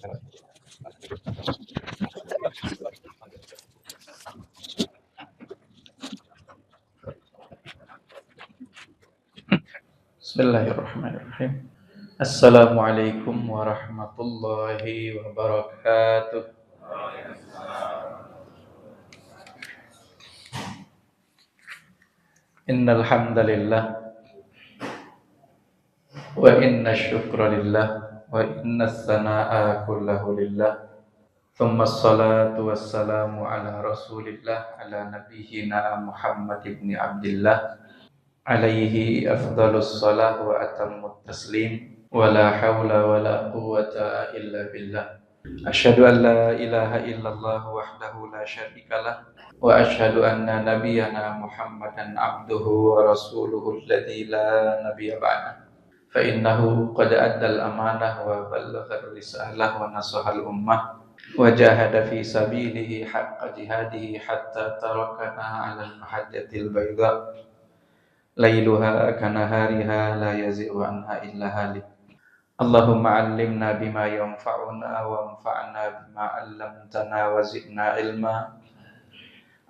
Bismillahirrahmanirrahim. Assalamualaikum warahmatullahi wabarakatuh. Innal hamdalillah wa inna syukra lillah wa inna tsanaa kullahu lillah. Thumma assalatu wassalamu ala rasulillah ala nabiyyina Muhammad ibn Abdillah alaihi afdalus salah wa atammut taslim wa la hawla wa la quwwata illa billah. Asyhadu an la ilaha illallah wahdahu la syarikalah wa asyhadu anna nabiyyana Muhammadan abduhu wa rasuluhu alladzi la nabiyya ba'dah. Fa innahu qad addal amanah wa ballaghar risalah wa nasahal ummah wa jahada fi sabilihi haqqa jihadihi hatta tarakana 'alal mahajjatil bayda lailuha kanahariha la yazighu anha illa halik. Allahumma 'allimna bima yanfa'una wanfa'na bima 'allamtana wa zidna ilma.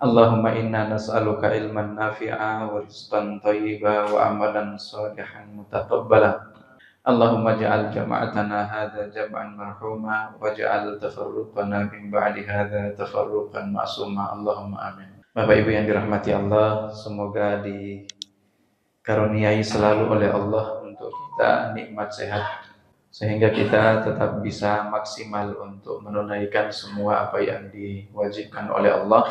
Allahumma inna nas'aluka ilman nafi'a wa rizqan thayyiba wa amalan salihan mutaqabbala. Allahumma ja'al jama'atana hadza jam'an marhuma wa ja'al tafarruqana min ba'di hadza tafarruqan ma'suma. Allahumma amin. Bapak Ibu yang dirahmati Allah, semoga dikaruniai selalu oleh Allah untuk kita nikmat sehat, sehingga kita tetap bisa maksimal untuk menunaikan semua apa yang diwajibkan oleh Allah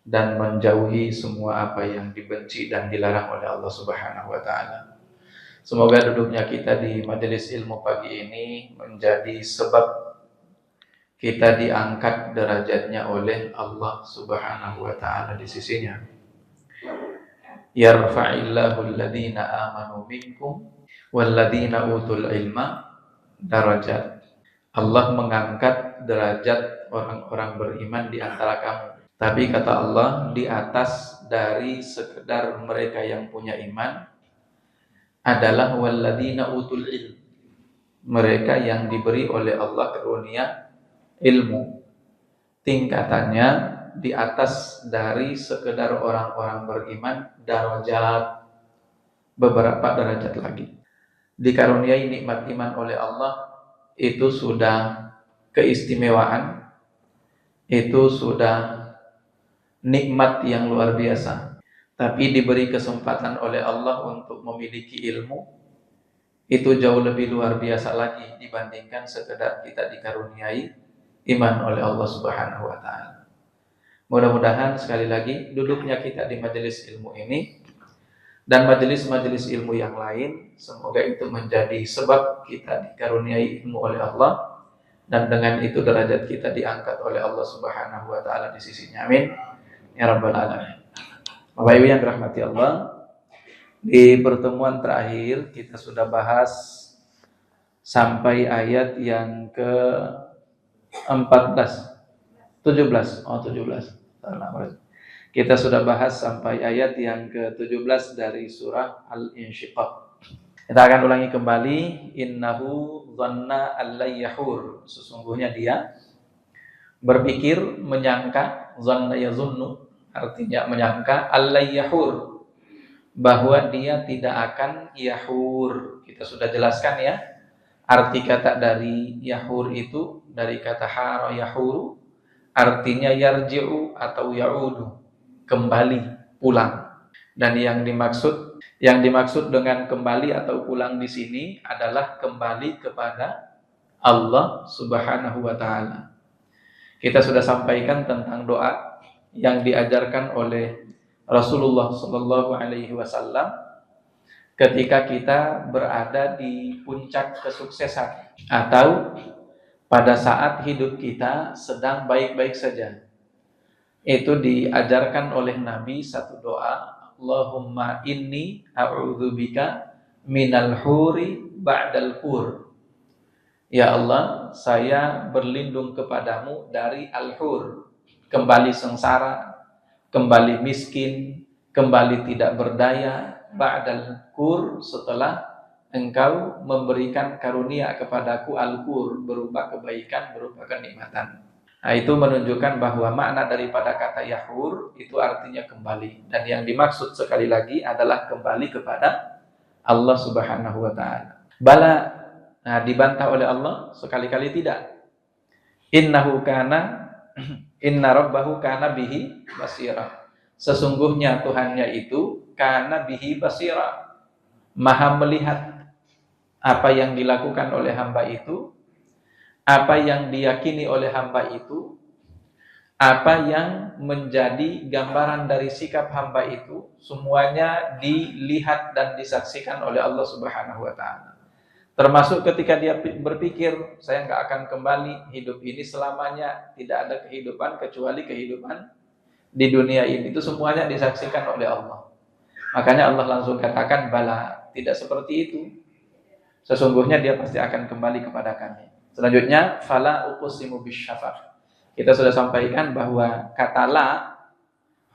dan menjauhi semua apa yang dibenci dan dilarang oleh Allah Subhanahu wa taala. Semoga duduknya kita di majelis ilmu pagi ini menjadi sebab kita diangkat derajatnya oleh Allah Subhanahu wa taala di sisinya. Yarfa'illahu alladhina amanu minkum walladhina utul ilma darajat. Allah mengangkat derajat orang-orang beriman di antara kamu. Tapi kata Allah, di atas dari sekedar mereka yang punya iman adalah walladina utul ilm, mereka yang diberi oleh Allah karunia ilmu. Tingkatannya di atas dari sekedar orang-orang beriman, darajat, beberapa derajat lagi. Dikaruniai nikmat iman oleh Allah, itu sudah keistimewaan, itu sudah nikmat yang luar biasa. Tapi diberi kesempatan oleh Allah untuk memiliki ilmu, itu jauh lebih luar biasa lagi dibandingkan sekedar kita dikaruniai iman oleh Allah Subhanahu wa taala. Mudah-mudahan sekali lagi duduknya kita di majelis ilmu ini dan majelis-majelis ilmu yang lain, semoga itu menjadi sebab kita dikaruniai ilmu oleh Allah, dan dengan itu derajat kita diangkat oleh Allah Subhanahu wa taala di sisinya. Amin ya rabbal alamin. Bapak Ibu yang dirahmati Allah, di pertemuan terakhir kita sudah bahas sampai ayat yang ke-14, 17. Kita sudah bahas sampai ayat yang ke-17 dari surah Al-Insyiqaq. Kita akan ulangi kembali. Innahu dhanna allai yahur. Sesungguhnya dia berpikir, menyangka, dhanna yazunnu, artinya menyangka, allai yahur, bahwa dia tidak akan yahur. Kita sudah jelaskan ya, arti kata dari yahur itu dari kata hara yahuru, artinya yarji'u atau ya'udu, kembali, pulang. Dan yang dimaksud dengan kembali atau pulang di sini adalah kembali kepada Allah Subhanahu wa taala. Kita sudah sampaikan tentang doa yang diajarkan oleh Rasulullah sallallahu alaihi wasallam ketika kita berada di puncak kesuksesan atau pada saat hidup kita sedang baik-baik saja. Itu diajarkan oleh Nabi satu doa, Allahumma inni a'udzubika minal huri ba'dal hur. Ya Allah, saya berlindung kepadamu dari al-hur, kembali sengsara, kembali miskin, kembali tidak berdaya, ba'dal hur, setelah engkau memberikan karunia kepadaku al-qur, berupa kebaikan, berupa kenikmatan. Nah, itu menunjukkan bahwa makna daripada kata yahur itu artinya kembali. Dan yang dimaksud sekali lagi adalah kembali kepada Allah Subhanahu wa ta'ala. Bala, nah, dibantah oleh Allah sekali-kali tidak. Innahu kana inna rabbahu kana bihi basira. Sesungguhnya Tuhannya itu kana bihi basira, maha melihat apa yang dilakukan oleh hamba itu, apa yang diyakini oleh hamba itu, apa yang menjadi gambaran dari sikap hamba itu, semuanya dilihat dan disaksikan oleh Allah Subhanahu wa ta'ala. Termasuk ketika dia berpikir, saya nggak akan kembali, hidup ini selamanya, tidak ada kehidupan kecuali kehidupan di dunia ini. Itu semuanya disaksikan oleh Allah. Makanya Allah langsung katakan, bala, tidak seperti itu. Sesungguhnya dia pasti akan kembali kepada kami. Selanjutnya, fala uqsimu bisyafaq. Kita sudah sampaikan bahwa kata la,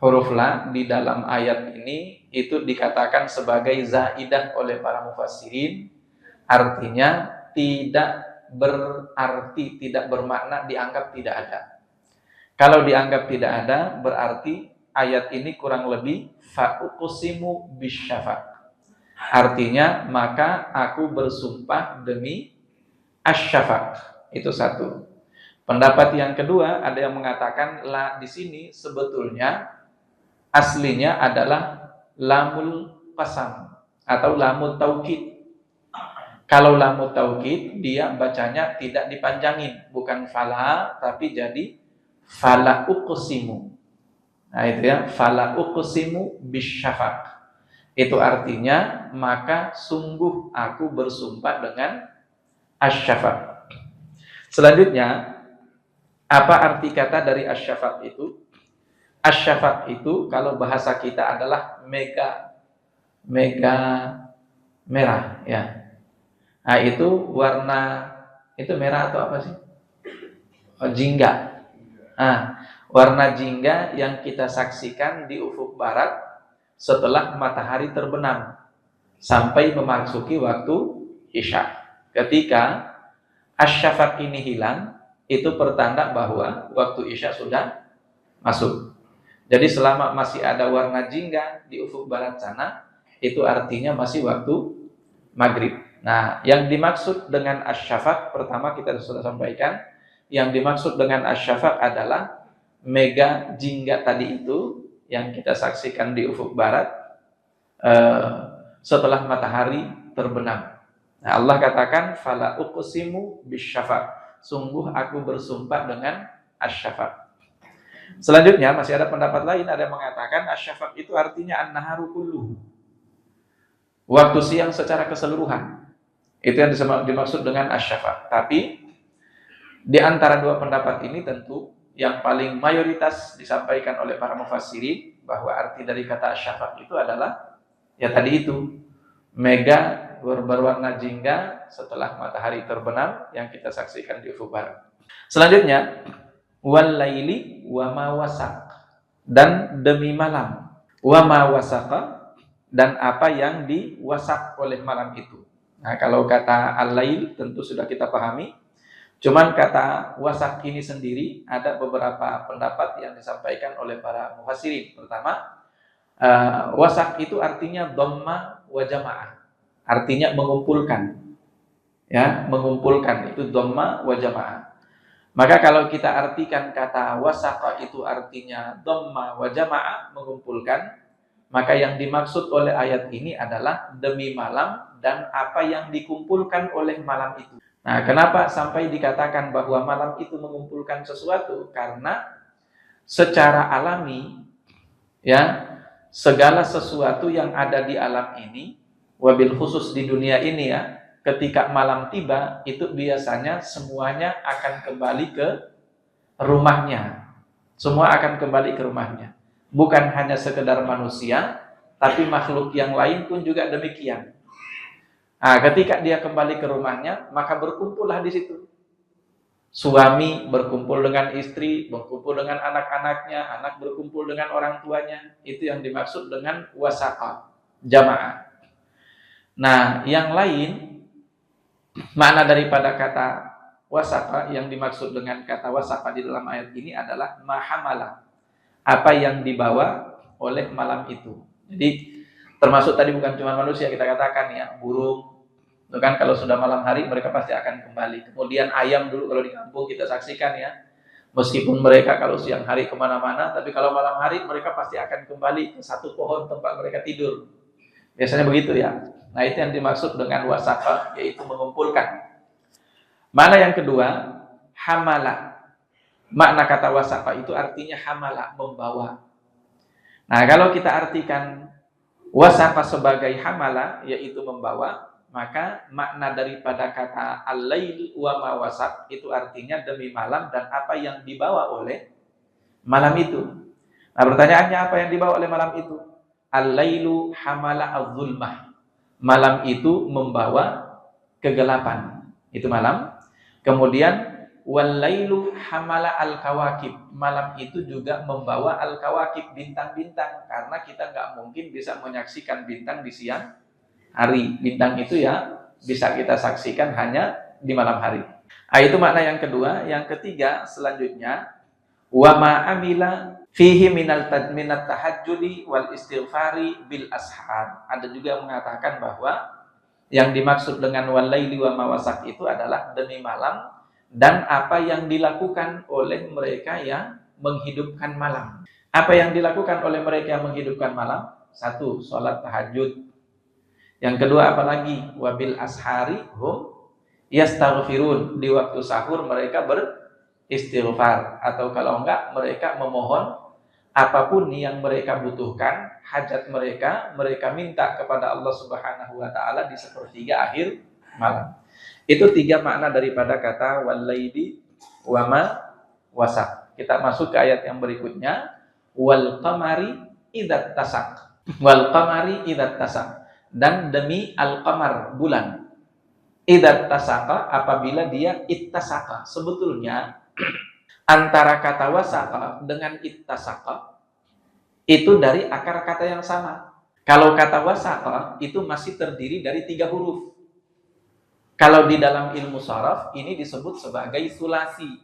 huruf la di dalam ayat ini itu dikatakan sebagai zaidah oleh para mufassirin. Artinya tidak berarti, tidak bermakna, dianggap tidak ada. Kalau dianggap tidak ada, berarti ayat ini kurang lebih fa'uqsimu bisyafaq. Artinya, maka aku bersumpah demi asyafaq. Itu satu. Pendapat yang kedua, ada yang mengatakan la di sini sebetulnya aslinya adalah lamul qasam atau lamul taukid. Kalau lamul taukid, dia bacanya tidak dipanjangin, bukan fala tapi jadi fala uqsimu. Nah itu ya, fala uqsimu bisyafaq. Itu artinya maka sungguh aku bersumpah dengan asyafaq. Selanjutnya, apa arti kata dari asyafaq itu? Asyafaq itu kalau bahasa kita adalah mega merah ya. Nah, itu warna itu merah atau apa sih? Oh, jingga. Nah, warna jingga yang kita saksikan di ufuk barat setelah matahari terbenam sampai memasuki waktu isya. Ketika asyafaq ini hilang, itu pertanda bahwa waktu isya sudah masuk. Jadi selama masih ada warna jingga di ufuk barat sana, itu artinya masih waktu maghrib. Nah, yang dimaksud dengan asyafaq, pertama kita sudah sampaikan, yang dimaksud dengan asyafaq adalah mega jingga tadi itu yang kita saksikan di ufuk barat setelah matahari terbenam. Nah, Allah katakan fala uqsimu bisyafaq. Sungguh aku bersumpah dengan asyafaq. Selanjutnya masih ada pendapat lain, ada yang mengatakan asyafaq itu artinya an-naharu kulluhu. Waktu siang secara keseluruhan. Itu yang dimaksud dengan asyafaq. Tapi di antara dua pendapat ini tentu yang paling mayoritas disampaikan oleh para mufassirin bahwa arti dari kata asyafaq itu adalah ya tadi itu mega berwarna jingga setelah matahari terbenam yang kita saksikan di ufuk barat. Selanjutnya wal laili wa ma wasaq, dan demi malam, wa ma wasaqa, dan apa yang diwasak oleh malam itu. Nah, kalau kata al-lail tentu sudah kita pahami. Cuman kata wasak ini sendiri ada beberapa pendapat yang disampaikan oleh para mufassirin. Pertama, wasak itu artinya dhamma wa jamaah. Artinya mengumpulkan. Ya, mengumpulkan itu dhamma wa jamaah. Maka kalau kita artikan kata wasaqa itu artinya dhamma wa jamaah, mengumpulkan, maka yang dimaksud oleh ayat ini adalah demi malam dan apa yang dikumpulkan oleh malam itu. Nah, kenapa sampai dikatakan bahwa malam itu mengumpulkan sesuatu? Karena secara alami ya, segala sesuatu yang ada di alam ini, wabil khusus di dunia ini ya, ketika malam tiba itu biasanya semuanya akan kembali ke rumahnya. Semua akan kembali ke rumahnya. Bukan hanya sekedar manusia, tapi makhluk yang lain pun juga demikian. Nah, ketika dia kembali ke rumahnya, maka berkumpullah di situ. Suami berkumpul dengan istri, berkumpul dengan anak-anaknya, anak berkumpul dengan orang tuanya. Itu yang dimaksud dengan wasaqa, jamaah. Nah, yang lain makna daripada kata wasafa yang dimaksud dengan kata wasafa di dalam ayat ini adalah mahamala, apa yang dibawa oleh malam itu. Jadi termasuk tadi bukan cuma manusia, kita katakan ya, burung itu kan kalau sudah malam hari mereka pasti akan kembali. Kemudian ayam dulu kalau di kampung kita saksikan ya, meskipun mereka kalau siang hari kemana-mana, tapi kalau malam hari mereka pasti akan kembali ke satu pohon tempat mereka tidur. Biasanya begitu ya. Nah, itu yang dimaksud dengan wasafa, yaitu mengumpulkan. Mana yang kedua, hamala. Makna kata wasafa itu artinya hamala, membawa. Nah, kalau kita artikan wasafa sebagai hamala, yaitu membawa, maka makna daripada kata al-lail wa ma wasaf itu artinya demi malam dan apa yang dibawa oleh malam itu. Nah, pertanyaannya apa yang dibawa oleh malam itu? Al-lailu hamala az-zulmah. Malam itu membawa kegelapan. Itu malam. Kemudian wal-lailu hamala al-kawakib. Malam itu juga membawa al-kawakib, bintang-bintang, karena kita nggak mungkin bisa menyaksikan bintang di siang hari. Bintang itu ya bisa kita saksikan hanya di malam hari. Itu makna yang kedua. Yang ketiga selanjutnya, wa ma amila fihi minat tahajjudi wal istighfari bil ashar. Ada juga yang mengatakan bahwa yang dimaksud dengan wal laili wa ma wasaq itu adalah demi malam dan apa yang dilakukan oleh mereka yang menghidupkan malam. Apa yang dilakukan oleh mereka yang menghidupkan malam? Satu, sholat tahajud. Yang kedua apalagi? Wabil ashari hum yastaghfirun. Di waktu sahur mereka beristighfar, atau kalau enggak mereka memohon apapun yang mereka butuhkan, hajat mereka minta kepada Allah Subhanahu wa taala di sepertiga akhir malam. Itu tiga makna daripada kata wal-laili wa ma wasaq. Kita masuk ke ayat yang berikutnya, wal qamari idzat tasaq. Wal qamari idzat tasaq. Dan demi al-qamar, bulan. Idzat tasaqa, apabila dia ittasaqa. Sebetulnya antara kata wasaqa dengan ittasaqa itu dari akar kata yang sama. Kalau kata wasaqa itu masih terdiri dari 3 huruf. Kalau di dalam ilmu sharaf ini disebut sebagai sulasi.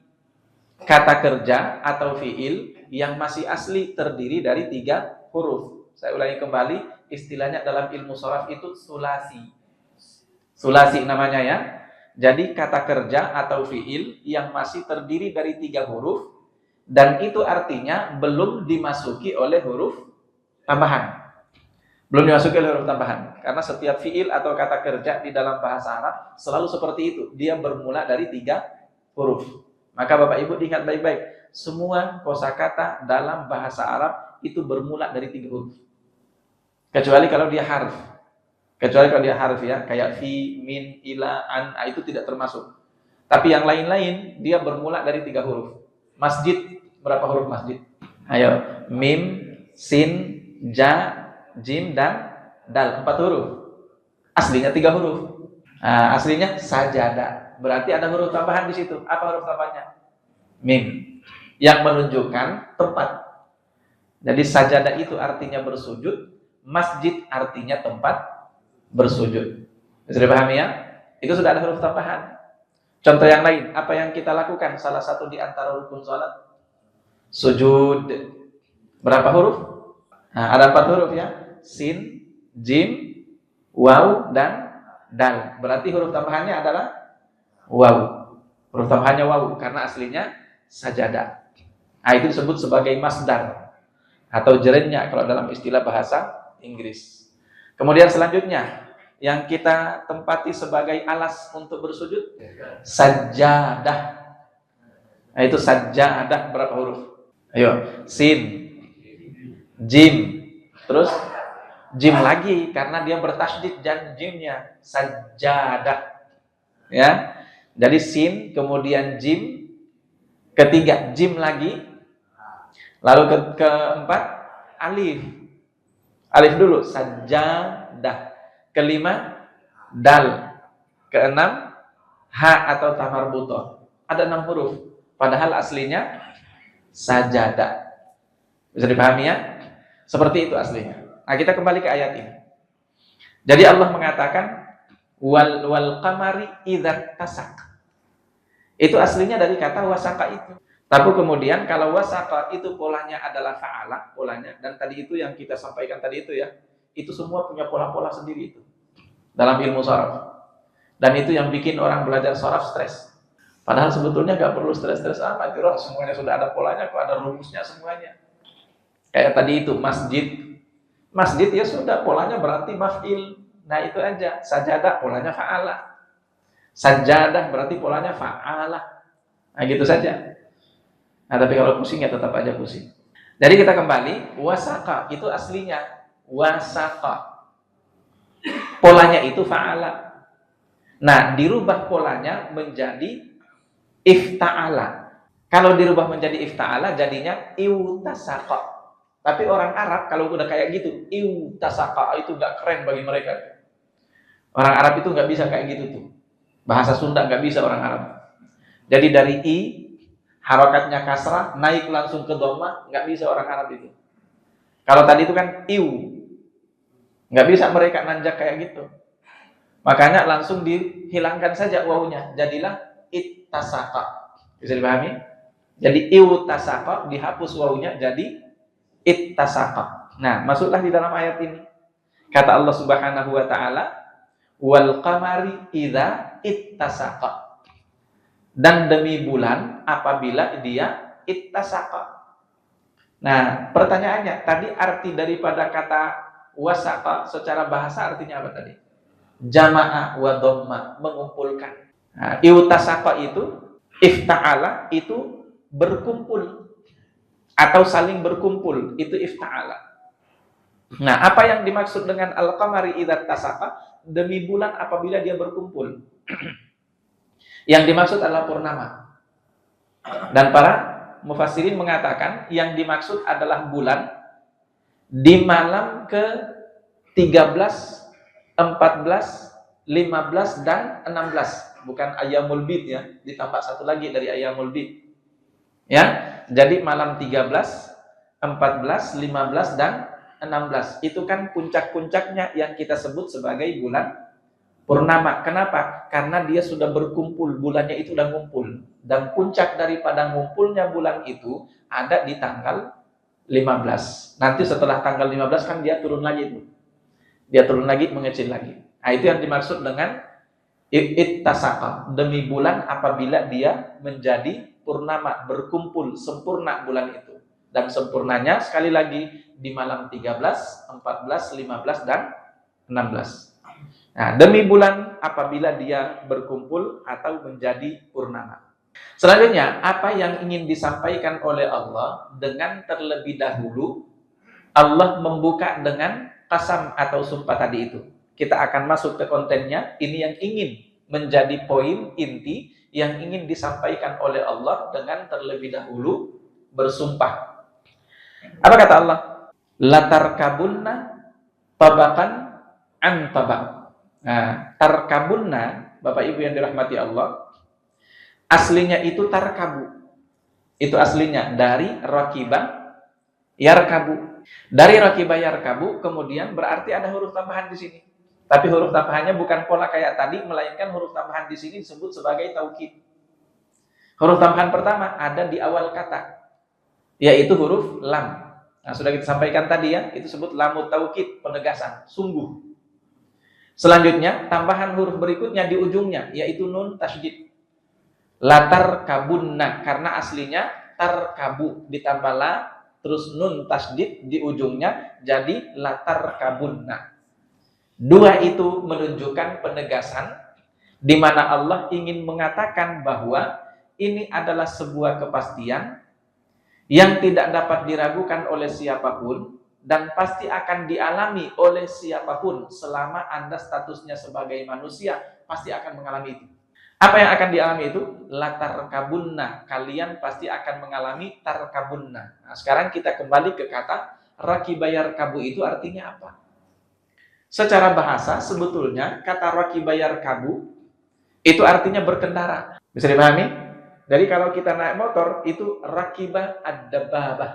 Kata kerja atau fiil yang masih asli terdiri dari 3 huruf. Saya ulangi kembali, istilahnya dalam ilmu sharaf itu sulasi. Sulasi namanya ya. Jadi kata kerja atau fiil yang masih terdiri dari 3 huruf dan itu artinya belum dimasuki oleh huruf tambahan. Belum dimasuki oleh huruf tambahan. Karena setiap fiil atau kata kerja di dalam bahasa Arab selalu seperti itu. Dia bermula dari 3 huruf. Maka Bapak Ibu ingat baik-baik, semua kosakata dalam bahasa Arab itu bermula dari 3 huruf. Kecuali kalau dia harf. Kecuali kalau dia harf ya, kayak fi, min, ila, an, itu tidak termasuk. Tapi yang lain-lain dia bermula dari 3 huruf. Masjid, berapa huruf masjid? Ayo, mim, sin, ja, jim, dan dal. 4 huruf. Aslinya 3 huruf. Nah, aslinya sajada. Berarti ada huruf tambahan di situ. Apa huruf tambahannya? Mim. Yang menunjukkan tempat. Jadi sajada itu artinya bersujud. Masjid artinya tempat bersujud. Bisa dipahami ya? Itu sudah ada huruf tambahan. Contoh yang lain, apa yang kita lakukan? Salah satu di antara rukun salat, sujud. Berapa huruf? Nah, ada 4 huruf ya. Sin, jim, waw, dan dal. Berarti huruf tambahannya adalah waw. Huruf tambahannya waw karena aslinya sajadah. Nah, itu disebut sebagai masdar atau jerenya kalau dalam istilah bahasa Inggris. Kemudian selanjutnya yang kita tempati sebagai alas untuk bersujud, sajadah. Nah, itu sajadah berapa huruf? Ayo, sin, jim, terus jim lagi karena dia bertasydid dan jimnya sajadah. Ya. Jadi sin, kemudian jim, ketiga jim lagi. Lalu keempat alif. Alif dulu, sajadah. Kelima, dal. Keenam, ha atau tamarbutoh. Ada 6 huruf. Padahal aslinya sajadah. Bisa dipahami ya? Seperti itu aslinya. Nah, kita kembali ke ayat ini. Jadi Allah mengatakan wal qamari idza tasak. Itu aslinya dari kata wasaka itu. Tapi kemudian kalau wasaka itu polanya adalah fa'ala, polanya, dan tadi itu yang kita sampaikan tadi itu ya, itu semua punya pola-pola sendiri itu dalam ilmu sharaf. Dan itu yang bikin orang belajar sharaf stres. Padahal sebetulnya nggak perlu stres-stres amat, semuanya sudah ada polanya, kok ada rumusnya semuanya. Kayak tadi itu masjid. Masjid ya sudah polanya berarti maf'il. Nah itu aja. Sajadah polanya fa'ala. Sajadah berarti polanya fa'ala. Nah gitu saja. Nah tapi kalau pusing ya tetap aja pusing. Jadi kita kembali, wasaka itu aslinya wasaka. Polanya itu fa'ala. Nah dirubah polanya menjadi ifta'ala. Kalau dirubah menjadi ifta'ala jadinya iwtasaka. Tapi orang Arab kalau udah kayak gitu, iwtasaka itu gak keren bagi mereka. Orang Arab itu gak bisa kayak gitu tuh. Bahasa Sunda gak bisa orang Arab. Jadi dari i, harokatnya kasrah, naik langsung ke dhamma, gak bisa orang Arab itu. Kalau tadi itu kan iw, gak bisa mereka nanjak kayak gitu. Makanya langsung dihilangkan saja wawunya, jadilah ittasaka. Bisa dipahami? Jadi iwtasaka, dihapus wawunya, jadi ittasaka. Nah, masuklah di dalam ayat ini. Kata Allah Subhanahu wa taala, "Wal qamari idza ittasaka." Dan demi bulan apabila dia ittasaka. Nah, pertanyaannya, tadi arti daripada kata wasaka secara bahasa artinya apa tadi? Jama'a wa dhamma, mengumpulkan. Nah, ittasaka itu ifta'ala itu berkumpul atau saling berkumpul, itu ifta'ala. Nah, apa yang dimaksud dengan al-qamari idza tasaka? Demi bulan apabila dia berkumpul. Yang dimaksud adalah purnama. Dan para mufassirin mengatakan yang dimaksud adalah bulan di malam ke-13, 14, 15 dan 16. Bukan ayyamul bid ya, ditambah satu lagi dari ayyamul bid. Ya. Jadi malam 13, 14, 15 dan 16 itu kan puncak-puncaknya yang kita sebut sebagai bulan purnama. Kenapa? Karena dia sudah berkumpul, bulannya itu sudah ngumpul. Dan puncak daripada ngumpulnya bulan itu ada di tanggal 15. Nanti setelah tanggal 15 kan dia turun lagi itu. Dia turun lagi, mengecil lagi. Nah, itu yang dimaksud dengan ittasaka, demi bulan apabila dia menjadi purnama, berkumpul sempurna bulan itu. Dan sempurnanya sekali lagi di malam 13, 14, 15 dan 16. Nah, demi bulan apabila dia berkumpul atau menjadi purnama. Selanjutnya, apa yang ingin disampaikan oleh Allah dengan terlebih dahulu Allah membuka dengan qasam atau sumpah tadi itu. Kita akan masuk ke kontennya. Ini yang ingin menjadi poin inti yang ingin disampaikan oleh Allah dengan terlebih dahulu bersumpah. Apa kata Allah? Latarkabunna tabakan an tabak. Nah, tarkabunna, Bapak Ibu yang dirahmati Allah, aslinya itu tarkabu. Itu aslinya dari rakiba yarkabu. Dari rakiba yarkabu kemudian berarti ada huruf tambahan di sini. Tapi huruf tambahannya bukan pola kayak tadi, melainkan huruf tambahan di sini disebut sebagai taukid. Huruf tambahan pertama ada di awal kata, yaitu huruf lam. Nah, sudah kita sampaikan tadi ya, itu disebut lamut taukid, penegasan, sungguh. Selanjutnya, tambahan huruf berikutnya di ujungnya, yaitu nun tasydid. Latar kabunna, karena aslinya tarkabu ditambah la, terus nun tasydid di ujungnya, jadi latar kabunna. Dua itu menunjukkan penegasan di mana Allah ingin mengatakan bahwa ini adalah sebuah kepastian yang tidak dapat diragukan oleh siapapun dan pasti akan dialami oleh siapapun selama Anda statusnya sebagai manusia, pasti akan mengalami itu. Apa yang akan dialami itu? Latar kabunna, kalian pasti akan mengalami tarkabunna. Nah, sekarang kita kembali ke kata rakibayar kabu itu artinya apa? Secara bahasa sebetulnya kata rakibayar kabu itu artinya berkendara. Bisa dipahami? Jadi kalau kita naik motor itu rakibah ad-dabbabah.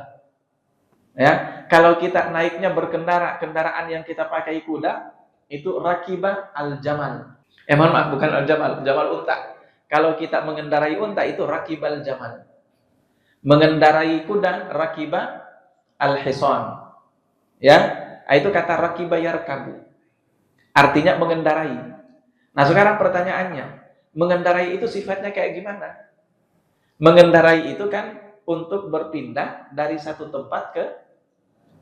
Ya, kalau kita naiknya berkendara, kendaraan yang kita pakai kuda, Itu rakiba al-jamal. Mohon maaf, bukan al-jamal, jamal unta. Kalau kita mengendarai unta itu rakibal jamal. Mengendarai kuda rakiba al-hison. Ya, itu kata rakiba yarkabu. Artinya mengendarai. Nah, sekarang pertanyaannya, mengendarai itu sifatnya kayak gimana? Mengendarai itu kan untuk berpindah dari satu tempat ke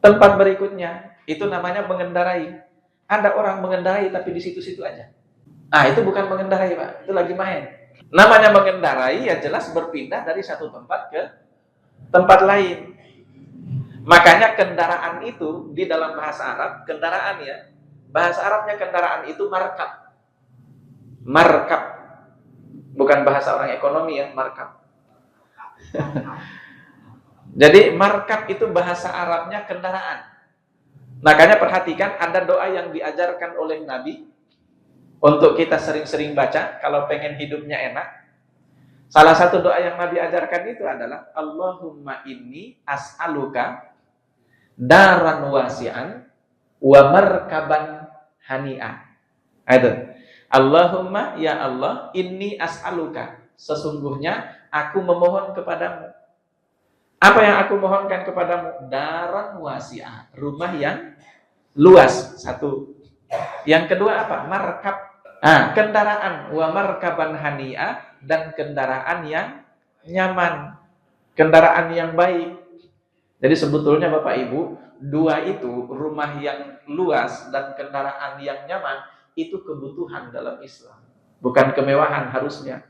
tempat berikutnya. Itu namanya mengendarai. Ada orang mengendarai tapi di situ-situ aja. Itu bukan mengendarai, Pak. Itu lagi main. Namanya mengendarai ya jelas berpindah dari satu tempat ke tempat lain. Makanya kendaraan itu di dalam bahasa Arab, kendaraan ya. Bahasa Arabnya kendaraan itu markab. Markab. Bukan bahasa orang ekonomi ya, markab. Jadi markab itu bahasa Arabnya kendaraan. Makanya perhatikan ada doa yang diajarkan oleh Nabi untuk kita sering-sering baca kalau pengen hidupnya enak. Salah satu doa yang Nabi ajarkan itu adalah Allahumma inni as'aluka daran wasi'an wa markaban hani'ah. Itu. Allahumma ya Allah inni as'aluka, sesungguhnya aku memohon kepadamu. Apa yang aku mohonkan kepadamu? Daran wasi'ah, rumah yang luas, satu. Yang kedua apa? Markab. Kendaraan, wa markaban hani'ah, dan kendaraan yang nyaman, kendaraan yang baik. Jadi sebetulnya Bapak Ibu, dua itu, rumah yang luas dan kendaraan yang nyaman, itu kebutuhan dalam Islam, bukan kemewahan harusnya.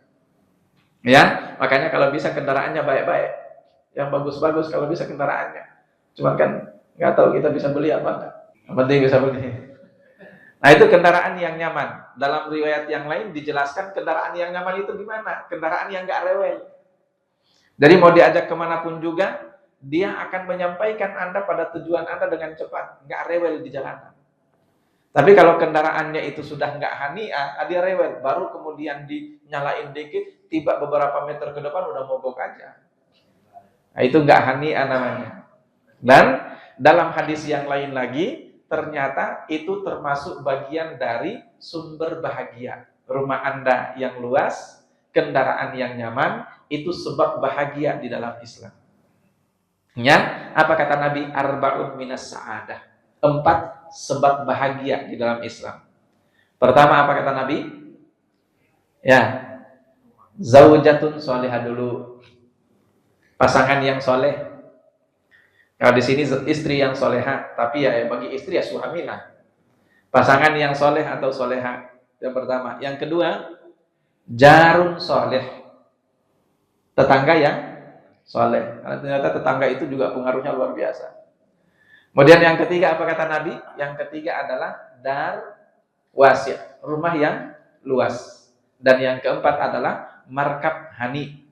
Ya, makanya kalau bisa kendaraannya baik-baik, yang bagus-bagus kalau bisa kendaraannya. Cuman kan nggak tahu kita bisa beli apa enggak. Yang penting bisa beli. Nah, itu kendaraan yang nyaman. Dalam riwayat yang lain dijelaskan kendaraan yang nyaman itu gimana? Kendaraan yang nggak rewel. Jadi mau diajak kemanapun juga, dia akan menyampaikan Anda pada tujuan Anda dengan cepat, nggak rewel di jalanan. Tapi kalau kendaraannya itu sudah nggak hani'ah, dia rewel, baru kemudian dinyalain dikit, tiba beberapa meter ke depan udah mogok aja. Nah, itu nggak hani'ah namanya. Dan dalam hadis yang lain lagi, ternyata itu termasuk bagian dari sumber bahagia. Rumah Anda yang luas, kendaraan yang nyaman, itu sebab bahagia di dalam Islam. Ya, apa kata Nabi? Arba'un minas sa'adah. 4 sebab bahagia di dalam Islam. Pertama apa kata Nabi? Ya, zaujatun solehah dulu. Pasangan yang soleh. Kalau di sini istri yang soleha, tapi ya bagi istri ya suamilah. Pasangan yang soleh atau soleha, yang pertama. Yang kedua, jarun soleh, tetangga yang soleh. Karena ternyata tetangga itu juga pengaruhnya luar biasa. Kemudian yang ketiga apa kata Nabi? Yang ketiga adalah dar wasi', rumah yang luas. Dan yang keempat adalah markab hani,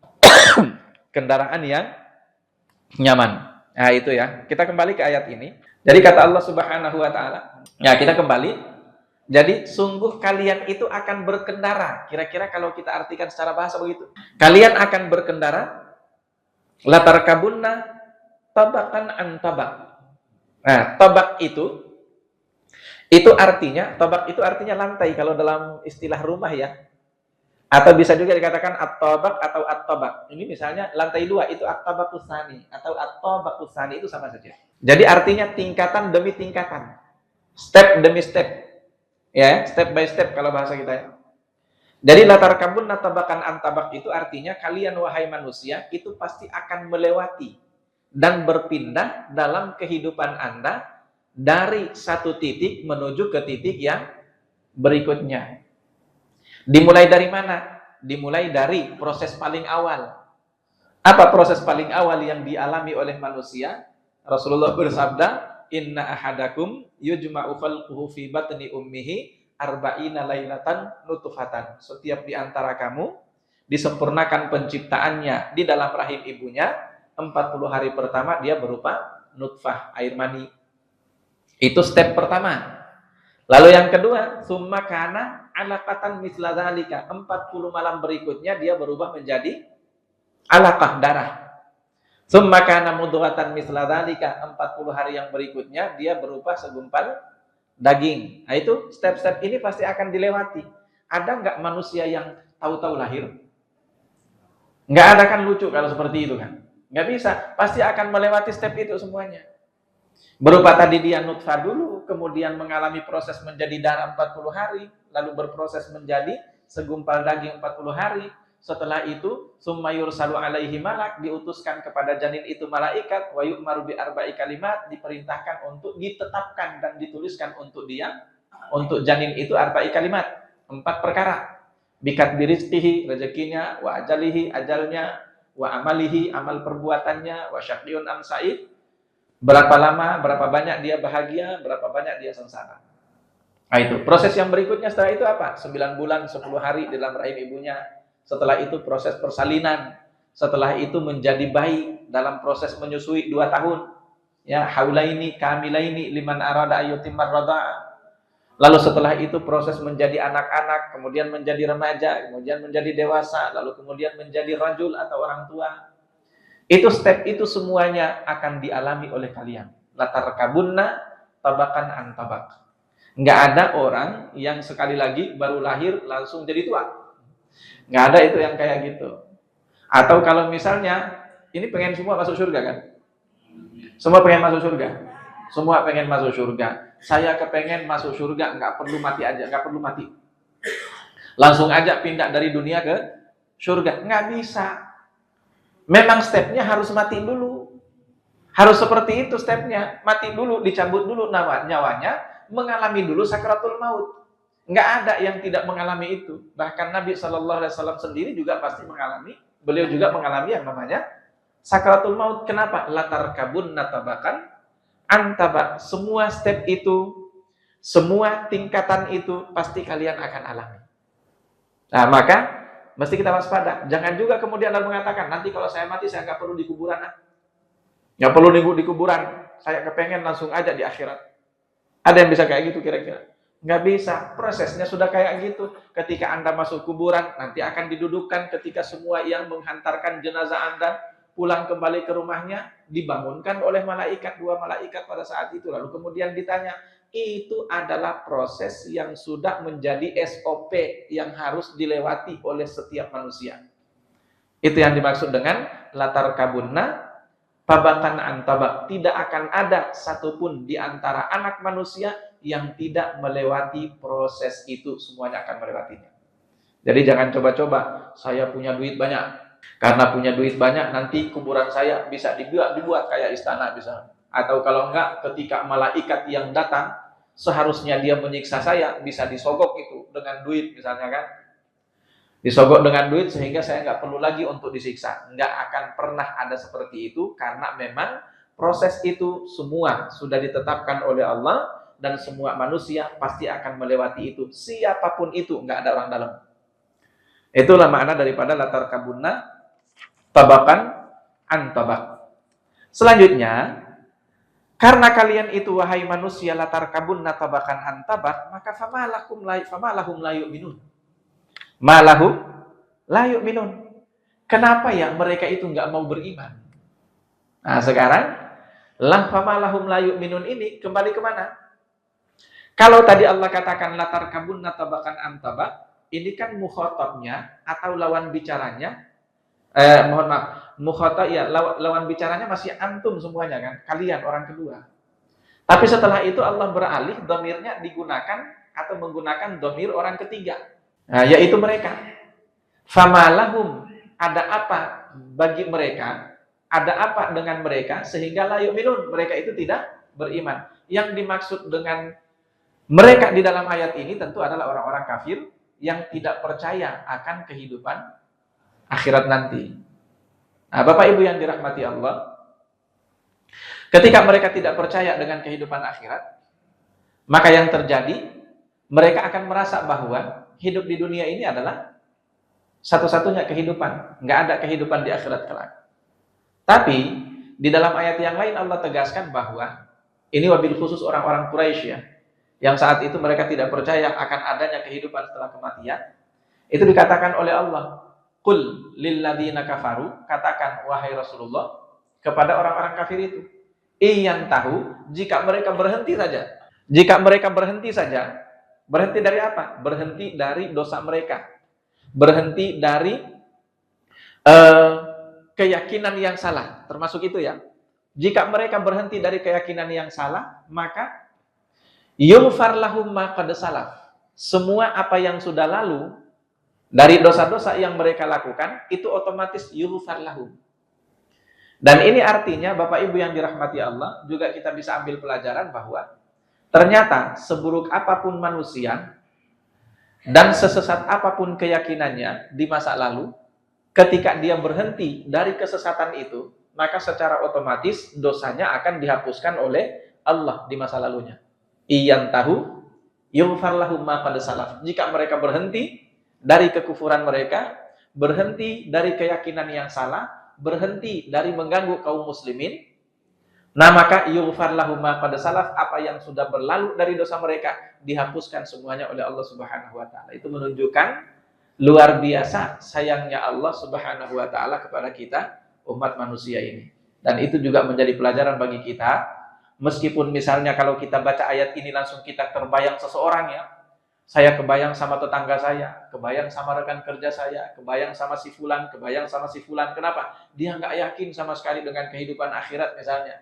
kendaraan yang nyaman. Nah itu ya, kita kembali ke ayat ini. Jadi kata Allah Subhanahu wa ta'ala, ya kita kembali. Jadi sungguh kalian itu akan berkendara. Kira-kira kalau kita artikan secara bahasa begitu. Kalian akan berkendara, latarkabunna tabakan an tabak. Nah, tabak itu artinya, tabak itu artinya lantai kalau dalam istilah rumah ya. Atau bisa juga dikatakan at-tabak atau at-tabak. Ini misalnya lantai 2 itu at-tabakus tsani atau at-tabakus tsani itu sama saja. Jadi artinya tingkatan demi tingkatan. Step demi step. Ya, step by step kalau bahasa kita ya. Jadi latar kabun natabakan antabak itu artinya kalian wahai manusia itu pasti akan melewati dan berpindah dalam kehidupan Anda dari satu titik menuju ke titik yang berikutnya. Dimulai dari mana? Dimulai dari proses paling awal. Apa proses paling awal yang dialami oleh manusia? Rasulullah bersabda, "Inna ahadakum yujma'u khalquhu fi batni ummihi arba'ina lailatan nutfatan." Setiap di antara kamu disempurnakan penciptaannya di dalam rahim ibunya 40 hari pertama dia berupa nutfah, air mani. Itu step pertama. Lalu yang kedua, summa kana alaqatan misla dzalika. 40 malam berikutnya dia berubah menjadi alaqah, darah. Summa kana mudghatan misla dzalika. 40 hari yang berikutnya dia berubah segumpal daging. Nah itu step-step ini pasti akan dilewati. Ada nggak manusia yang tahu-tahu lahir? Nggak ada kan, lucu kalau seperti itu kan. Nggak bisa, pasti akan melewati step itu semuanya. Berupa tadi dia nutfah dulu, kemudian mengalami proses menjadi darah 40 hari, lalu berproses menjadi segumpal daging 40 hari. Setelah itu, summa yursalu alaihi malak, diutuskan kepada janin itu malaikat, wa yu'maru bi arba'i kalimat, diperintahkan untuk ditetapkan dan dituliskan untuk dia, untuk janin itu arba'i kalimat, 4 perkara. Bikat birizqihi, rezekinya, wa ajalihi, ajalnya, wa amalihi, amal perbuatannya, wa syaqiun am sa'id, berapa lama, berapa banyak dia bahagia, berapa banyak dia sengsara. Nah itu, proses yang berikutnya setelah itu apa? 9 bulan, 10 hari di dalam rahim ibunya. Setelah itu proses persalinan. Setelah itu menjadi bayi dalam proses menyusui 2 tahun. Ya, haulaini kamilaini liman arada ayyutimmar radha'a. Lalu setelah itu proses menjadi anak-anak, kemudian menjadi remaja, kemudian menjadi dewasa, lalu kemudian menjadi rajul atau orang tua. Itu step itu semuanya akan dialami oleh kalian. Latar kabunna tabakan an tabak. Nggak ada orang yang sekali lagi baru lahir langsung jadi tua. Nggak ada itu yang kayak gitu. Atau kalau misalnya ini pengen semua masuk surga kan? Semua pengen masuk surga. Semua pengen masuk surga. Saya kepengen masuk surga, nggak perlu mati aja, nggak perlu mati. Langsung aja pindah dari dunia ke surga. Nggak bisa. Memang stepnya harus mati dulu. Harus seperti itu stepnya. Mati dulu, dicabut dulu nyawanya, mengalami dulu sakratul maut. Nggak ada yang tidak mengalami itu. Bahkan Nabi SAW sendiri juga pasti mengalami. Beliau juga mengalami yang namanya sakratul maut. Kenapa? Latar kabun natabakan antabak. Semua step itu, semua tingkatan itu pasti kalian akan alami. Nah maka mesti kita waspada. Jangan juga kemudian Anda mengatakan, nanti kalau saya mati saya nggak perlu di kuburan. Nggak perlu di kuburan. Saya kepengen langsung aja di akhirat. Ada yang bisa kayak gitu kira-kira? Nggak bisa. Prosesnya sudah kayak gitu. Ketika Anda masuk kuburan, nanti akan didudukkan ketika semua yang menghantarkan jenazah Anda pulang kembali ke rumahnya, dibangunkan oleh malaikat, 2 malaikat pada saat itu. Lalu kemudian ditanya, itu adalah proses yang sudah menjadi SOP yang harus dilewati oleh setiap manusia. Itu yang dimaksud dengan latar kabunna tabakan antabak. Tidak akan ada satupun di antara anak manusia yang tidak melewati proses itu. Semuanya akan melewatinya. Jadi jangan coba-coba, saya punya duit banyak. Karena punya duit banyak, nanti kuburan saya bisa dibuat kayak istana bisa. Atau kalau enggak, ketika malaikat yang datang, seharusnya dia menyiksa saya, bisa disogok itu dengan duit misalnya kan. Disogok dengan duit sehingga saya nggak perlu lagi untuk disiksa. Nggak akan pernah ada seperti itu, karena memang proses itu semua sudah ditetapkan oleh Allah, dan semua manusia pasti akan melewati itu. Siapapun itu, nggak ada orang dalam. Itulah makna daripada latar kabunna tabakan antabak. Selanjutnya, karena kalian itu wahai manusia latar kabunna tabakan antabak, maka famalahum la yu'minun. Malahum la yu'minun. Kenapa ya mereka itu nggak mau beriman? Nah sekarang, famalahum la yu'minun ini kembali kemana? Kalau tadi Allah katakan latar kabunna tabakan antabak, ini kan mukhatabnya atau lawan bicaranya, lawan bicaranya masih antum semuanya kan, kalian orang kedua. Tapi setelah itu Allah beralih, domirnya digunakan atau menggunakan domir orang ketiga, yaitu mereka. Famalahum, ada apa bagi mereka, ada apa dengan mereka sehingga la yu'minun, mereka itu tidak beriman. Yang dimaksud dengan mereka di dalam ayat ini tentu adalah orang-orang kafir yang tidak percaya akan kehidupan akhirat nanti. Nah, Bapak Ibu yang dirahmati Allah, ketika mereka tidak percaya dengan kehidupan akhirat, maka yang terjadi, mereka akan merasa bahwa hidup di dunia ini adalah satu-satunya kehidupan, nggak ada kehidupan di akhirat kelak. Tapi di dalam ayat yang lain Allah tegaskan bahwa ini wabil khusus orang-orang Quraisy ya, yang saat itu mereka tidak percaya akan adanya kehidupan setelah kematian. Itu dikatakan oleh Allah, qul lilladzina kafaru, katakan wahai Rasulullah kepada orang-orang kafir itu, iyan tahu, jika mereka berhenti saja Jika mereka berhenti saja, berhenti dari apa? Berhenti dari dosa mereka, berhenti dari eh, keyakinan yang salah, termasuk itu ya. Jika mereka berhenti dari keyakinan yang salah, maka yughfar lahum ma qad salaf. Semua apa yang sudah lalu dari dosa-dosa yang mereka lakukan itu otomatis yughfar lahum. Dan ini artinya Bapak Ibu yang dirahmati Allah, juga kita bisa ambil pelajaran bahwa ternyata seburuk apapun manusia dan sesesat apapun keyakinannya di masa lalu, ketika dia berhenti dari kesesatan itu, maka secara otomatis dosanya akan dihapuskan oleh Allah di masa lalunya. Iyan tahu yughfar lahum ma qad salaf. Jika mereka berhenti dari kekufuran mereka, berhenti dari keyakinan yang salah, berhenti dari mengganggu kaum muslimin, nah maka yughfar lahum ma qad salaf, apa yang sudah berlalu dari dosa mereka dihapuskan semuanya oleh Allah Subhanahu wa taala. Itu menunjukkan luar biasa sayangnya Allah Subhanahu wa taala kepada kita umat manusia ini. Dan itu juga menjadi pelajaran bagi kita. Meskipun misalnya kalau kita baca ayat ini langsung kita terbayang seseorang ya. Saya kebayang sama tetangga saya, kebayang sama rekan kerja saya, kebayang sama si fulan, kebayang sama si fulan. Kenapa? Dia nggak yakin sama sekali dengan kehidupan akhirat misalnya.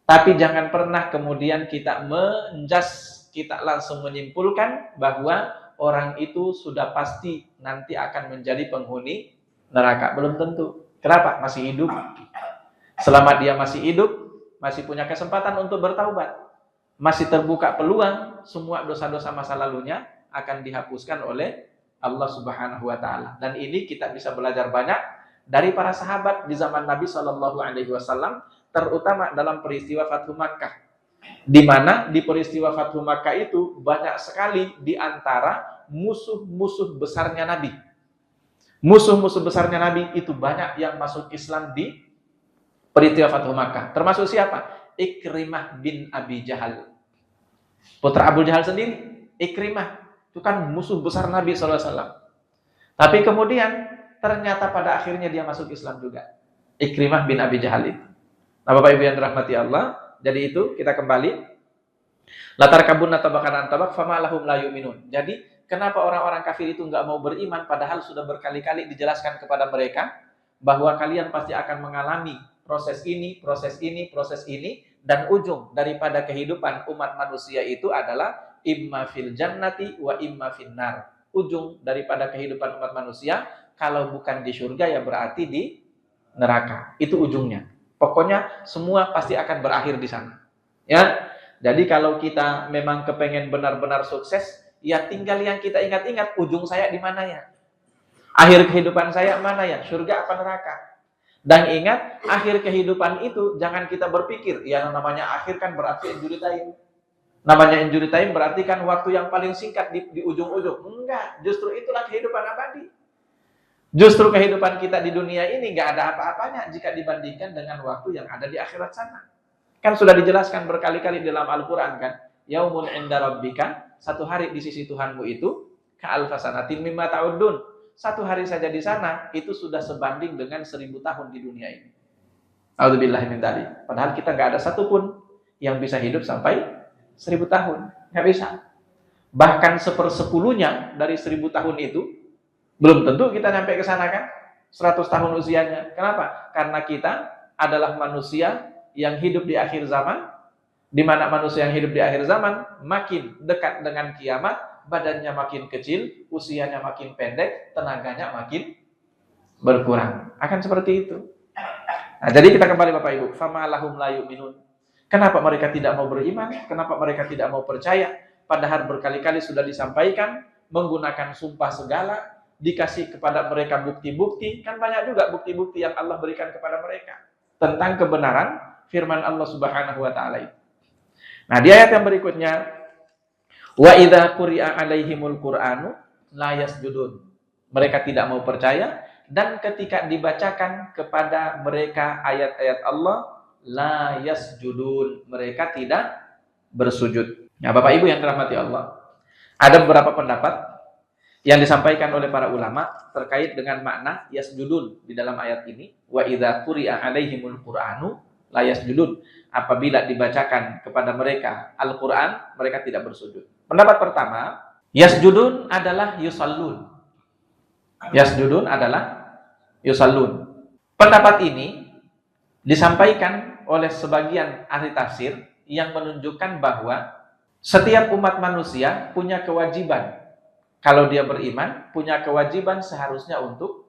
Tapi jangan pernah kemudian kita menjas, kita langsung menyimpulkan bahwa orang itu sudah pasti nanti akan menjadi penghuni neraka. Belum tentu. Kenapa? Masih hidup. Selama dia masih hidup, masih punya kesempatan untuk bertaubat. Masih terbuka peluang, semua dosa-dosa masa lalunya akan dihapuskan oleh Allah Subhanahu wa taala. Dan ini kita bisa belajar banyak dari para sahabat di zaman Nabi Shallallahu alaihi wasallam, terutama dalam peristiwa Fathu Makkah. Di mana di peristiwa Fathu Makkah itu banyak sekali di antara musuh-musuh besarnya Nabi. Musuh-musuh besarnya Nabi itu banyak yang masuk Islam di peristiwa Fathu Makkah. Termasuk siapa? Ikrimah bin Abi Jahal. Putra Abu Jahal sendiri, Ikrimah. Itu kan musuh besar Nabi SAW. Tapi kemudian ternyata pada akhirnya dia masuk Islam juga. Ikrimah bin Abi Jahal itu. Nah Bapak Ibu yang dirahmati Allah, jadi itu kita kembali. Latar kabun natabakanan tabak fama lahum la yu'minun. Jadi kenapa orang-orang kafir itu nggak mau beriman padahal sudah berkali-kali dijelaskan kepada mereka bahwa kalian pasti akan mengalami proses ini, proses ini, proses ini, dan ujung daripada kehidupan umat manusia itu adalah imma fil jannati wa imma fin nar. Ujung daripada kehidupan umat manusia kalau bukan di surga ya berarti di neraka. Itu ujungnya. Pokoknya semua pasti akan berakhir di sana. Ya. Jadi kalau kita memang kepengen benar-benar sukses, ya tinggal yang kita ingat-ingat ujung saya di mana ya? Akhir kehidupan saya mana ya? Surga apa neraka? Dan ingat, akhir kehidupan itu jangan kita berpikir, ya namanya akhir kan berarti injury time. Namanya injury time berarti kan waktu yang paling singkat di ujung-ujung. Enggak, justru itulah kehidupan abadi. Justru kehidupan kita di dunia ini nggak ada apa-apanya jika dibandingkan dengan waktu yang ada di akhirat sana. Kan sudah dijelaskan berkali-kali dalam Al-Quran kan. Yaumun inda rabbika, satu hari di sisi Tuhanmu itu, ka'alfasanatin mimma ta'udun. Satu hari saja di sana itu sudah sebanding dengan 1000 tahun di dunia ini. A'udzubillahi min dzalik. Padahal kita nggak ada satupun yang bisa hidup sampai 1000 tahun, nggak bisa. Bahkan 1/10-nya dari 1000 tahun itu belum tentu kita nyampe ke sana kan? 100 tahun usianya. Kenapa? Karena kita adalah manusia yang hidup di akhir zaman, di mana manusia yang hidup di akhir zaman makin dekat dengan kiamat, badannya makin kecil, usianya makin pendek, tenaganya makin berkurang. Akan seperti itu. Nah, jadi kita kembali Bapak Ibu, fama lahum la yu'minun. Kenapa mereka tidak mau beriman? Kenapa mereka tidak mau percaya? Padahal berkali-kali sudah disampaikan, menggunakan sumpah segala, dikasih kepada mereka bukti-bukti, kan banyak juga bukti-bukti yang Allah berikan kepada mereka tentang kebenaran firman Allah Subhanahu wa taala itu. Nah, di ayat yang berikutnya, wa idza quri'a 'alaihimul qur'anu la yasjudun. Mereka tidak mau percaya, dan ketika dibacakan kepada mereka ayat-ayat Allah, la yasjudun. Mereka tidak bersujud. Nah, Bapak Ibu yang dirahmati Allah, ada beberapa pendapat yang disampaikan oleh para ulama terkait dengan makna yasjudun di dalam ayat ini. Wa idza quri'a 'alaihimul qur'anu la yasjudun. Apabila dibacakan kepada mereka Al-Qur'an, mereka tidak bersujud. Pendapat pertama, yasjudun adalah yusallun. Yasjudun adalah yusallun. Pendapat ini disampaikan oleh sebagian ahli tafsir yang menunjukkan bahwa setiap umat manusia punya kewajiban. Kalau dia beriman, punya kewajiban seharusnya untuk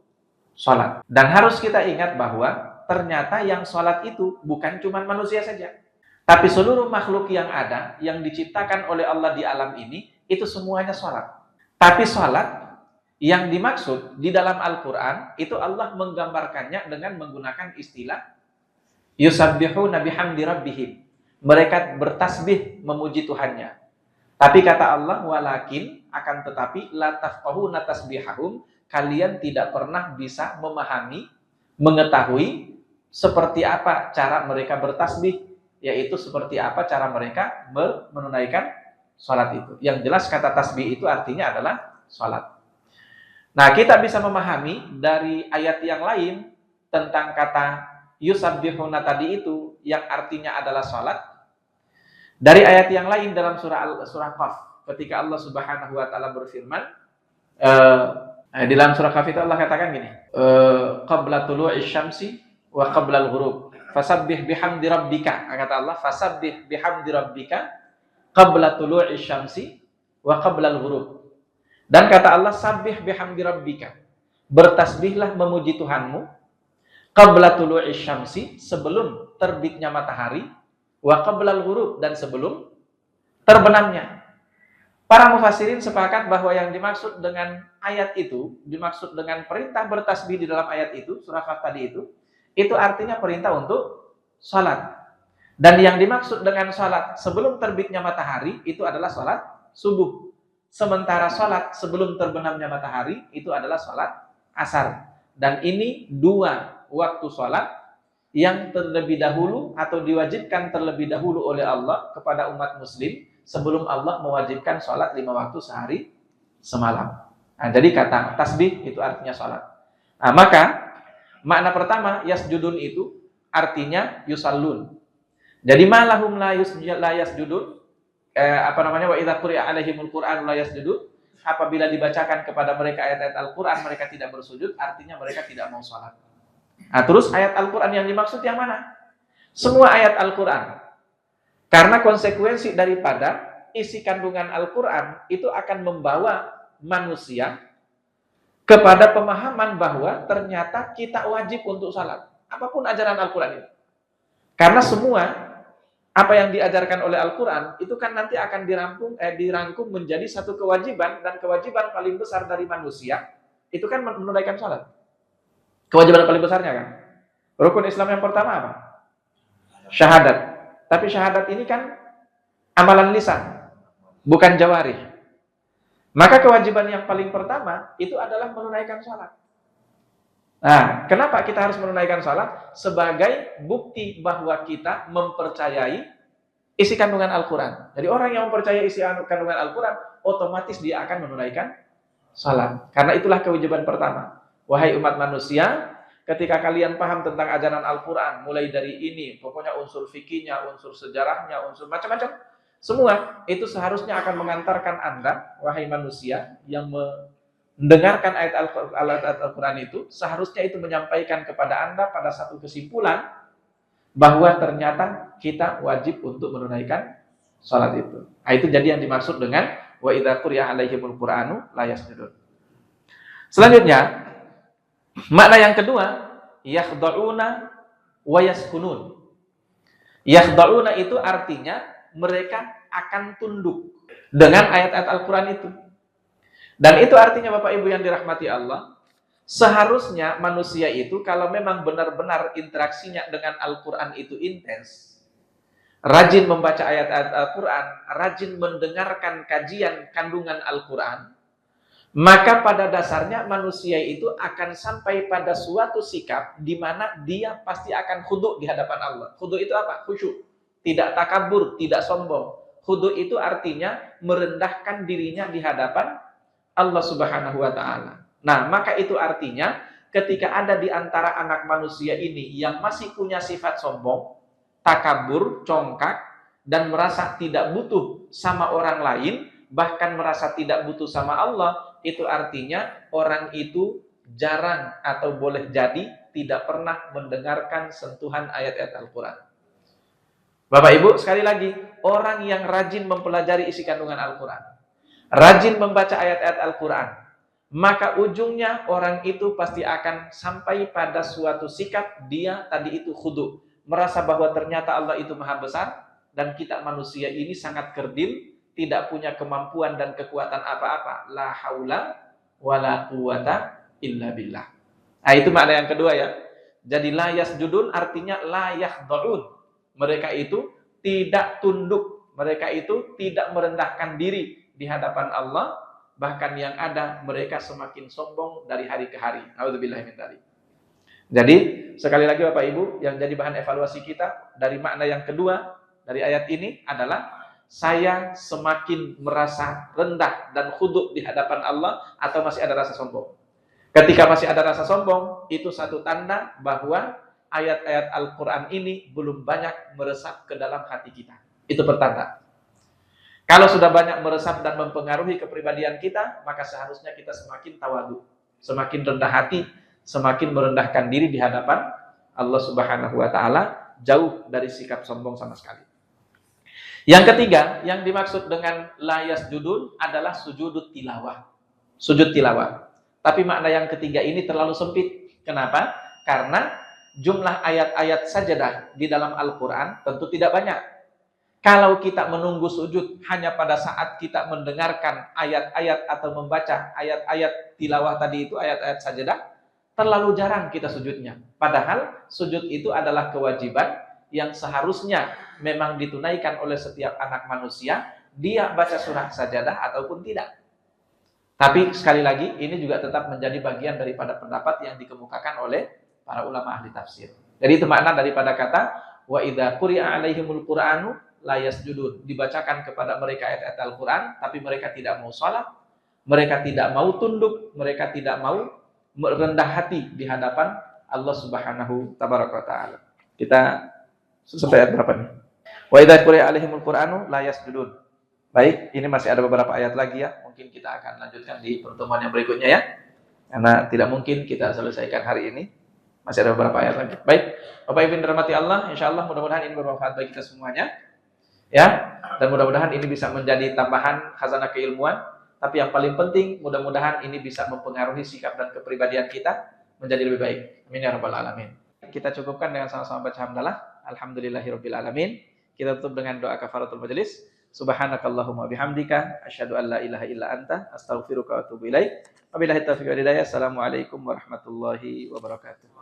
sholat. Dan harus kita ingat bahwa ternyata yang sholat itu bukan cuma manusia saja. Tapi seluruh makhluk yang ada, yang diciptakan oleh Allah di alam ini, itu semuanya sholat. Tapi sholat yang dimaksud di dalam Al-Quran, itu Allah menggambarkannya dengan menggunakan istilah yusabbihuna bihamdi rabbihim. Mereka bertasbih memuji Tuhannya. Tapi kata Allah, walakin, akan tetapi, la tafqahuna tasbihahum, kalian tidak pernah bisa memahami, mengetahui seperti apa cara mereka bertasbih, yaitu seperti apa cara mereka menunaikan sholat itu. Yang jelas kata tasbih itu artinya adalah sholat. Nah, kita bisa memahami dari ayat yang lain tentang kata yusabbihuna tadi itu yang artinya adalah sholat. Dari ayat yang lain dalam surah Qaf, ketika Allah Subhanahu wa taala berfirman, di dalam surah Qaf itu Allah katakan gini, qabla tulu'isy syamsi wa qabla al-ghurub fasabbih bihamdi rabbika. Kata Allah, fasabbih bihamdi rabbika qabla tulu'isy syamsi wa qabla al-ghurub. Dan kata Allah, sabbih bihamdi rabbika, bertasbihlah memuji Tuhanmu qabla tulu'isy syamsi, sebelum terbitnya matahari, wa qabla al-ghurub, dan sebelum terbenamnya. Para mufassirin sepakat bahwa yang dimaksud dengan ayat itu, dimaksud dengan perintah bertasbih di dalam ayat itu, surah Qaf tadi itu artinya perintah untuk salat. Dan yang dimaksud dengan salat sebelum terbitnya matahari itu adalah salat subuh. Sementara salat sebelum terbenamnya matahari itu adalah salat asar. Dan ini dua waktu salat yang terlebih dahulu atau diwajibkan terlebih dahulu oleh Allah kepada umat muslim sebelum Allah mewajibkan sholat 5 waktu sehari semalam. Nah, jadi kata tasbih itu artinya sholat. Nah, maka makna pertama yasjudun itu artinya yusallun. Jadi malahum la yasjudun, wa idza quri'a alaihimul qur'an la yasjudun, apabila dibacakan kepada mereka ayat-ayat Al-Qur'an mereka tidak bersujud, artinya mereka tidak mau sholat. Nah, terus ayat Al-Quran yang dimaksud yang mana? Semua ayat Al-Quran. Karena konsekuensi daripada isi kandungan Al-Quran itu akan membawa manusia kepada pemahaman bahwa ternyata kita wajib untuk salat. Apapun ajaran Al-Quran itu. Karena semua apa yang diajarkan oleh Al-Quran itu kan nanti akan dirangkum menjadi satu kewajiban, dan kewajiban paling besar dari manusia itu kan menunaikan salat. Kewajiban paling besarnya kan. Rukun Islam yang pertama apa? Syahadat. Tapi syahadat ini kan amalan lisan, bukan jawarih. Maka kewajiban yang paling pertama itu adalah menunaikan salat. Nah, kenapa kita harus menunaikan salat? Sebagai bukti bahwa kita mempercayai isi kandungan Al-Quran. Jadi orang yang mempercayai isi kandungan Al-Quran, otomatis dia akan menunaikan salat. Karena itulah kewajiban pertama. Wahai umat manusia, ketika kalian paham tentang ajaran Al-Quran, mulai dari ini, pokoknya unsur fikihnya, unsur sejarahnya, unsur macam-macam, semua itu seharusnya akan mengantarkan Anda, wahai manusia, yang mendengarkan ayat Al-Quran itu, seharusnya itu menyampaikan kepada Anda pada satu kesimpulan, bahwa ternyata kita wajib untuk menunaikan salat itu. Nah, itu jadi yang dimaksud dengan wa idza quri'a alaihimul Qur'anu la yasjudun. Selanjutnya, makna yang kedua, yakhda'una wa yaskunun. Yakhda'una itu artinya mereka akan tunduk dengan ayat-ayat Al-Quran itu. Dan itu artinya Bapak Ibu yang dirahmati Allah, seharusnya manusia itu kalau memang benar-benar interaksinya dengan Al-Quran itu intens, rajin membaca ayat-ayat Al-Quran, rajin mendengarkan kajian kandungan Al-Quran, maka pada dasarnya manusia itu akan sampai pada suatu sikap di mana dia pasti akan khudu' di hadapan Allah. Khudu' itu apa? Khusyuk. Tidak takabur, tidak sombong. Khudu' itu artinya merendahkan dirinya di hadapan Allah Subhanahu wa taala. Nah, maka itu artinya ketika ada di antara anak manusia ini yang masih punya sifat sombong, takabur, congkak, dan merasa tidak butuh sama orang lain, bahkan merasa tidak butuh sama Allah, itu artinya orang itu jarang atau boleh jadi tidak pernah mendengarkan sentuhan ayat-ayat Al-Quran. Bapak Ibu, sekali lagi, orang yang rajin mempelajari isi kandungan Al-Quran, rajin membaca ayat-ayat Al-Quran, maka ujungnya orang itu pasti akan sampai pada suatu sikap dia tadi itu khudu, merasa bahwa ternyata Allah itu maha besar dan kita manusia ini sangat kerdil, tidak punya kemampuan dan kekuatan apa-apa. La haula wala quwata illa billah. Nah, itu makna yang kedua ya. Jadi la yasjudun artinya la yakhda'un. Mereka itu tidak tunduk, mereka itu tidak merendahkan diri di hadapan Allah, bahkan yang ada mereka semakin sombong dari hari ke hari. A'udzubillahi min dzalik. Jadi, sekali lagi Bapak Ibu, yang jadi bahan evaluasi kita dari makna yang kedua dari ayat ini adalah saya semakin merasa rendah dan khudu di hadapan Allah atau masih ada rasa sombong. Ketika masih ada rasa sombong, itu satu tanda bahwa ayat-ayat Al-Quran ini belum banyak meresap ke dalam hati kita. Itu pertanda. Kalau sudah banyak meresap dan mempengaruhi kepribadian kita, maka seharusnya kita semakin tawadu, semakin rendah hati, semakin merendahkan diri di hadapan Allah Subhanahu wa taala, jauh dari sikap sombong sama sekali. Yang ketiga, yang dimaksud dengan la yasjudun adalah sujud tilawah. Sujud tilawah. Tapi makna yang ketiga ini terlalu sempit. Kenapa? Karena jumlah ayat-ayat sajadah di dalam Al-Quran tentu tidak banyak. Kalau kita menunggu sujud hanya pada saat kita mendengarkan ayat-ayat atau membaca ayat-ayat tilawah tadi itu, ayat-ayat sajadah, terlalu jarang kita sujudnya. Padahal sujud itu adalah kewajiban yang seharusnya memang ditunaikan oleh setiap anak manusia, dia baca surah sajadah ataupun tidak. Tapi sekali lagi, ini juga tetap menjadi bagian daripada pendapat yang dikemukakan oleh para ulama ahli tafsir. Jadi itu makna daripada kata wa idza quri'a 'alaihimul qur'anu la yasjudun. Dibacakan kepada mereka ayat-ayat Al-Qur'an, tapi mereka tidak mau salat, mereka tidak mau tunduk, mereka tidak mau merendah hati di hadapan Allah Subhanahu tabaraka taala. Kita sampai ayat berapa nih? Wa idza quri'a 'alaihimul qur'anu la yasjudun. Baik, ini masih ada beberapa ayat lagi ya. Mungkin kita akan lanjutkan di pertemuan yang berikutnya ya. Karena tidak mungkin kita selesaikan hari ini. Masih ada beberapa ayat lagi. Baik, Bapak Ibu dirahmati Allah, insyaallah mudah-mudahan ini bermanfaat bagi kita semuanya. Ya, dan mudah-mudahan ini bisa menjadi tambahan khazanah keilmuan. Tapi yang paling penting, mudah-mudahan ini bisa mempengaruhi sikap dan kepribadian kita menjadi lebih baik. Amin ya rabbal alamin. Kita cukupkan dengan sama-sama baca hamdalah. Alhamdulillahirabbil alamin. Kita tutup dengan doa kafaratul majelis. Subhanakallahumma bihamdika asyhadu an la ilaha illa anta astaghfiruka wa atubu ilaik. Wabillahi taufiq wal hidayah. Assalamualaikum warahmatullahi wabarakatuh.